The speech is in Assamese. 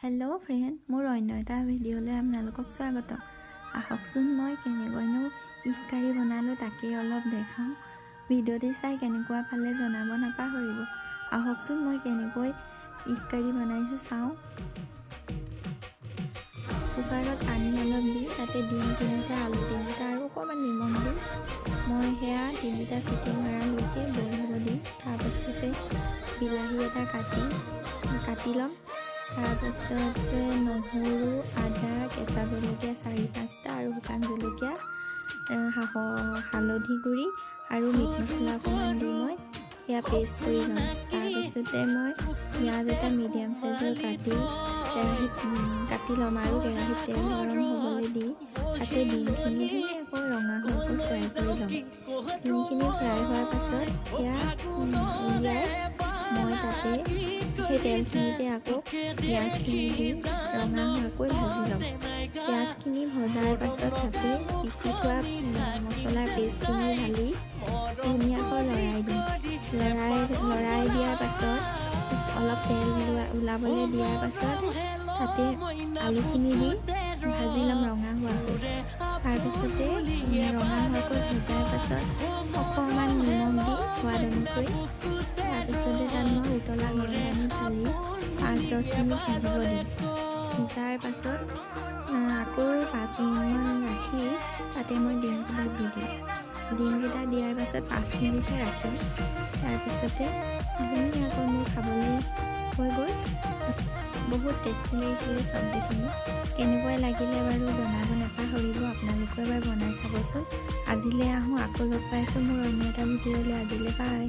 হেল্ল' ফ্ৰেণ্ড, মোৰ অন্য এটা ভিডিঅ'লৈ আপোনালোকক স্বাগতম। আহকচোন মই কেনেকৈনো ইগ কাৰী বনালোঁ তাকেই অলপ দেখাওঁ। ভিডিঅ'টি চাই কেনেকুৱা পালে জনাব নাপাহৰিব। আহকচোন মই কেনেকৈ ইগ কাৰী বনাইছোঁ চাওঁ। কুকাৰত পানী অলপ দি তাতে ডিম তিনিটা, আলু তিনিটা আৰু অকণমান নিমখ দি মই সেয়া তিনিটা চিটি মৰালৈকে বইল হ'ব দিম। তাৰপাছতে বিলাহী এটা কাটি ল'ম। তাৰপাছতে নহৰু, আদা, কেঁচা জলকীয়া 4-5টা আৰু শুকান জলকীয়া, হালধি গুড়ি আৰু মিট মছলা অকণমান দি মই সেয়া পেষ্ট কৰি ল'ম। তাৰপিছতে মই পিঁয়াজ এটা মিডিয়াম চাইজৰ কাটি ল'ম আৰু কেৰাহীত তেল গৰম হ'বলৈ দি তাতে ডিমখিনি ধুনীয়াকৈ ৰঙা হোৱাকৈ ফ্ৰাই কৰি ল'ম। ডিমখিনি ফ্ৰাই হোৱাৰ পাছত সেয়া উলিয়াই মই তাতে সেই তেলখিনিতে আকৌ পিঁয়াজখিনি দি ৰঙা হোৱাকৈ ভাজি ল'ম। পিঁয়াজখিনি ভজাৰ পাছত তাতে পিচি থোৱা মছলাৰ পেষ্টখিনি ঢালি ধুনীয়াকৈ লৰাই দিম। লৰাই দিয়াৰ পাছত অলপ তেল ওলাবলৈ দিয়াৰ পাছত তাতে আলুখিনি দি ভাজি ল'ম ৰঙা হোৱাকৈ। তাৰপিছতে ৰঙা হোৱাকৈ ভজাৰ পাছত অকণমান নিমখ দি সোৱাদ অনুসৰি তাৰপিছতে তাত মই উতলা গৰম পানী ঢালি 5-10 মিনিট সিজিব দিম। সিজাৰ পাছত আকৌ 5 মিনিটমান ৰাখি তাতে মই ডিমকেইটা দি দিম। ডিমকেইটা দিয়াৰ পাছত 5 মিনিটহে ৰাখিম। তাৰপিছতে ধুনীয়াকৈ মোৰ খাবলৈ হৈ গ'ল। বহুত টেষ্টি লাগিছিলে চব্জিখিনি। কেনেকুৱা লাগিলে বাৰু জনাব নাপাহৰিব। আপোনালোকে এবাৰ বনাই চাবচোন। আজিলৈ আহোঁ, আকৌ লগ পাইছোঁ মোৰ অন্য এটা ভিডিঅ'লৈ। আজিলৈ বাই।